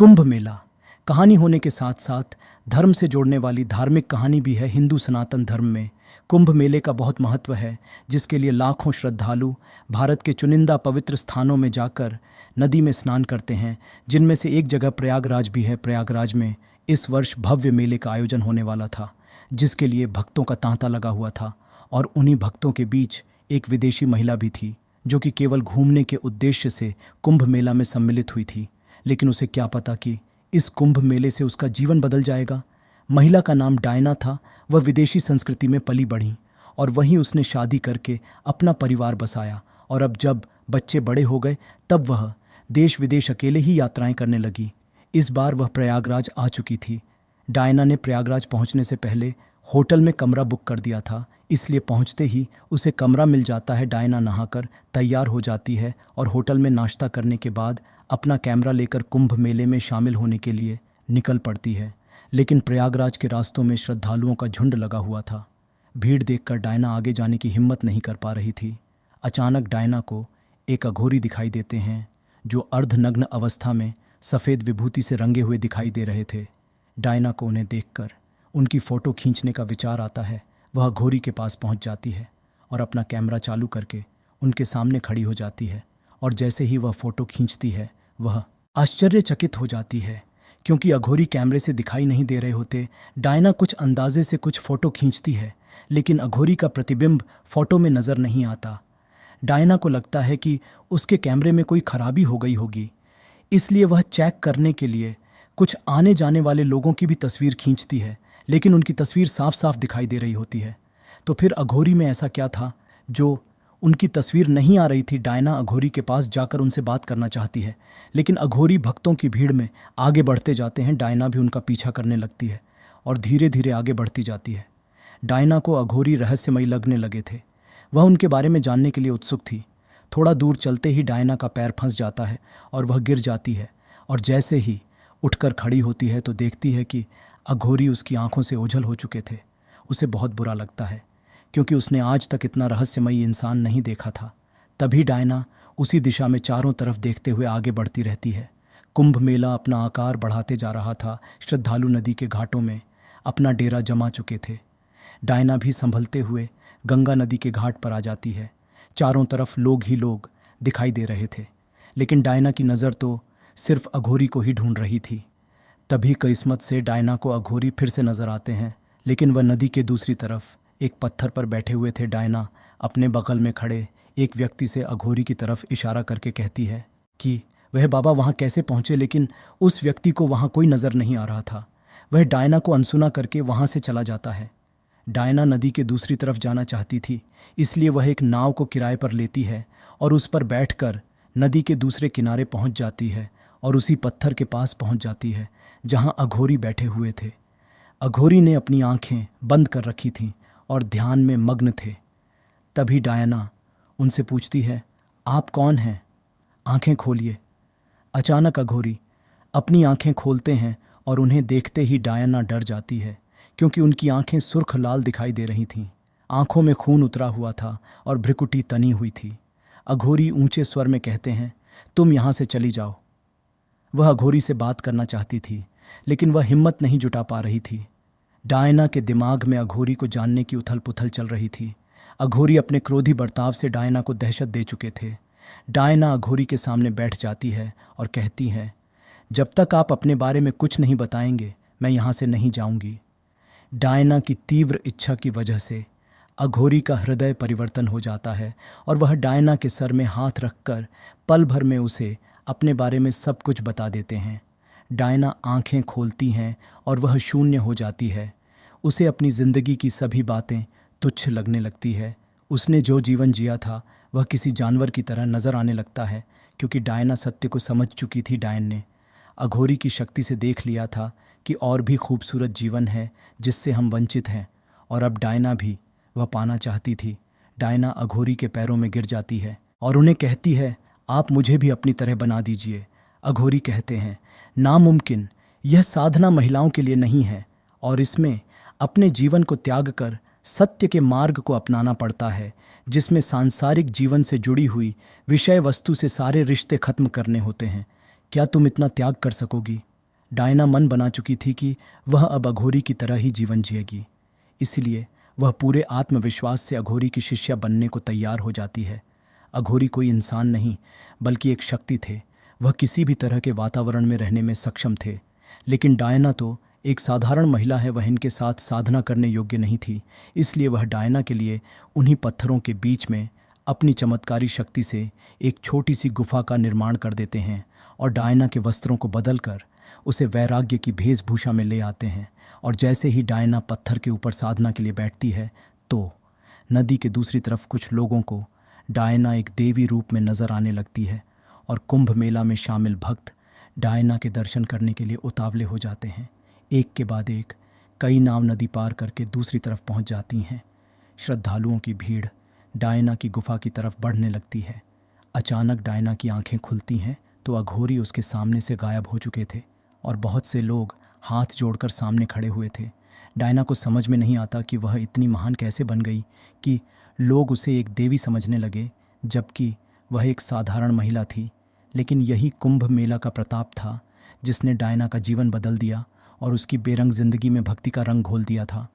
कुंभ मेला कहानी होने के साथ साथ धर्म से जोड़ने वाली धार्मिक कहानी भी है। हिंदू सनातन धर्म में कुंभ मेले का बहुत महत्व है, जिसके लिए लाखों श्रद्धालु भारत के चुनिंदा पवित्र स्थानों में जाकर नदी में स्नान करते हैं, जिनमें से एक जगह प्रयागराज भी है। प्रयागराज में इस वर्ष भव्य मेले का आयोजन होने वाला था, जिसके लिए भक्तों का तांता लगा हुआ था। और उन्हीं भक्तों के बीच एक विदेशी महिला भी थी, जो कि केवल घूमने के उद्देश्य से कुंभ मेला में सम्मिलित हुई थी। लेकिन उसे क्या पता कि इस कुंभ मेले से उसका जीवन बदल जाएगा। महिला का नाम डायना था। वह विदेशी संस्कृति में पली बढ़ी और वहीं उसने शादी करके अपना परिवार बसाया। और अब जब बच्चे बड़े हो गए, तब वह देश विदेश अकेले ही यात्राएं करने लगी। इस बार वह प्रयागराज आ चुकी थी। डायना ने प्रयागराज पहुंचने से पहले होटल में कमरा बुक कर दिया था, इसलिए पहुंचते ही उसे कमरा मिल जाता है। डायना नहाकर तैयार हो जाती है और होटल में नाश्ता करने के बाद अपना कैमरा लेकर कुंभ मेले में शामिल होने के लिए निकल पड़ती है। लेकिन प्रयागराज के रास्तों में श्रद्धालुओं का झुंड लगा हुआ था। भीड़ देखकर डायना आगे जाने की हिम्मत नहीं कर पा रही थी। अचानक डायना को एक अघोरी दिखाई देते हैं, जो अर्धनग्न अवस्था में सफ़ेद विभूति से रंगे हुए दिखाई दे रहे थे। डायना को उन्हें देखकर उनकी फ़ोटो खींचने का विचार आता है। वह अघोरी के पास पहुंच जाती है और अपना कैमरा चालू करके उनके सामने खड़ी हो जाती है। और जैसे ही वह फ़ोटो खींचती है, वह आश्चर्यचकित हो जाती है, क्योंकि अघोरी कैमरे से दिखाई नहीं दे रहे होते। डायना कुछ अंदाजे से कुछ फ़ोटो खींचती है, लेकिन अघोरी का प्रतिबिंब फ़ोटो में नज़र नहीं आता। डायना को लगता है कि उसके कैमरे में कोई खराबी हो गई होगी, इसलिए वह चेक करने के लिए कुछ आने जाने वाले लोगों की भी तस्वीर खींचती है, लेकिन उनकी तस्वीर साफ साफ दिखाई दे रही होती है। तो फिर अघोरी में ऐसा क्या था जो उनकी तस्वीर नहीं आ रही थी? डायना अघोरी के पास जाकर उनसे बात करना चाहती है, लेकिन अघोरी भक्तों की भीड़ में आगे बढ़ते जाते हैं। डायना भी उनका पीछा करने लगती है और धीरे धीरे आगे बढ़ती जाती है। डायना को अघोरी रहस्यमयी लगने लगे थे। वह उनके बारे में जानने के लिए उत्सुक थी। थोड़ा दूर चलते ही डायना का पैर फंस जाता है और वह गिर जाती है। और जैसे ही उठकर खड़ी होती है तो देखती है कि अघोरी उसकी आंखों से ओझल हो चुके थे। उसे बहुत बुरा लगता है, क्योंकि उसने आज तक इतना रहस्यमयी इंसान नहीं देखा था। तभी डायना उसी दिशा में चारों तरफ देखते हुए आगे बढ़ती रहती है। कुंभ मेला अपना आकार बढ़ाते जा रहा था। श्रद्धालु नदी के घाटों में अपना डेरा जमा चुके थे। डायना भी संभलते हुए गंगा नदी के घाट पर आ जाती है। चारों तरफ लोग ही लोग दिखाई दे रहे थे, लेकिन डायना की नज़र तो सिर्फ अघोरी को ही ढूंढ रही थी। तभी किस्मत से डायना को अघोरी फिर से नज़र आते हैं, लेकिन वह नदी के दूसरी तरफ एक पत्थर पर बैठे हुए थे। डायना अपने बगल में खड़े एक व्यक्ति से अघोरी की तरफ इशारा करके कहती है कि वह बाबा वहाँ कैसे पहुँचे, लेकिन उस व्यक्ति को वहाँ कोई नज़र नहीं आ रहा था। वह डायना को अनसुना करके वहाँ से चला जाता है। डायना नदी के दूसरी तरफ जाना चाहती थी, इसलिए वह एक नाव को किराए पर लेती है और उस पर बैठकर नदी के दूसरे किनारे पहुँच जाती है और उसी पत्थर के पास पहुँच जाती है जहाँ अघोरी बैठे हुए थे। अघोरी ने अपनी आंखें बंद कर रखी थीं और ध्यान में मग्न थे। तभी डायना उनसे पूछती है, आप कौन हैं? आंखें खोलिए। अचानक अघोरी अपनी आंखें खोलते हैं और उन्हें देखते ही डायना डर जाती है, क्योंकि उनकी आंखें सुर्ख लाल दिखाई दे रही थीं। आंखों में खून उतरा हुआ था और भ्रिकुटी तनी हुई थी। अघोरी ऊंचे स्वर में कहते हैं, तुम यहाँ से चली जाओ। वह अघोरी से बात करना चाहती थी, लेकिन वह हिम्मत नहीं जुटा पा रही थी। डायना के दिमाग में अघोरी को जानने की उथल पुथल चल रही थी। अघोरी अपने क्रोधी बर्ताव से डायना को दहशत दे चुके थे। डायना अघोरी के सामने बैठ जाती है और कहती है, जब तक आप अपने बारे में कुछ नहीं बताएंगे, मैं यहाँ से नहीं जाऊँगी। डायना की तीव्र इच्छा की वजह से अघोरी का हृदय परिवर्तन हो जाता है और वह डायना के सर में हाथ रखकर पल भर में उसे अपने बारे में सब कुछ बता देते हैं। डायना आंखें खोलती हैं और वह शून्य हो जाती है। उसे अपनी ज़िंदगी की सभी बातें तुच्छ लगने लगती है। उसने जो जीवन जिया था वह किसी जानवर की तरह नज़र आने लगता है, क्योंकि डायना सत्य को समझ चुकी थी। डायन ने अघोरी की शक्ति से देख लिया था कि और भी खूबसूरत जीवन है जिससे हम वंचित हैं, और अब डायना भी वह पाना चाहती थी। डायना अघोरी के पैरों में गिर जाती है और उन्हें कहती है, आप मुझे भी अपनी तरह बना दीजिए। अघोरी कहते हैं, नामुमकिन, यह साधना महिलाओं के लिए नहीं है और इसमें अपने जीवन को त्याग कर सत्य के मार्ग को अपनाना पड़ता है, जिसमें सांसारिक जीवन से जुड़ी हुई विषय वस्तु से सारे रिश्ते खत्म करने होते हैं। क्या तुम इतना त्याग कर सकोगी? डायना मन बना चुकी थी कि वह अब अघोरी की तरह ही जीवन जिएगी। इसलिए वह पूरे आत्मविश्वास से अघोरी की शिष्या बनने को तैयार हो जाती है। अघोरी कोई इंसान नहीं बल्कि एक शक्ति थे। वह किसी भी तरह के वातावरण में रहने में सक्षम थे। लेकिन डायना तो एक साधारण महिला है, वह इनके साथ साधना करने योग्य नहीं थी। इसलिए वह डायना के लिए उन्हीं पत्थरों के बीच में अपनी चमत्कारी शक्ति से एक छोटी सी गुफा का निर्माण कर देते हैं और डायना के वस्त्रों को बदलकर उसे वैराग्य की वेशभूषा में ले आते हैं। और जैसे ही डायना पत्थर के ऊपर साधना के लिए बैठती है तो नदी के दूसरी तरफ कुछ लोगों को डायना एक देवी रूप में नजर आने लगती है और कुंभ मेला में शामिल भक्त डायना के दर्शन करने के लिए उतावले हो जाते हैं। एक के बाद एक कई नाव नदी पार करके दूसरी तरफ पहुंच जाती हैं। श्रद्धालुओं की भीड़ डायना की गुफा की तरफ बढ़ने लगती है। अचानक डायना की आंखें खुलती हैं तो अघोरी उसके सामने से गायब हो चुके थे और बहुत से लोग हाथ जोड़कर सामने खड़े हुए थे। डायना को समझ में नहीं आता कि वह इतनी महान कैसे बन गई कि लोग उसे एक देवी समझने लगे, जबकि वह एक साधारण महिला थी। लेकिन यही कुंभ मेला का प्रताप था जिसने डायना का जीवन बदल दिया और उसकी बेरंग जिंदगी में भक्ति का रंग घोल दिया था।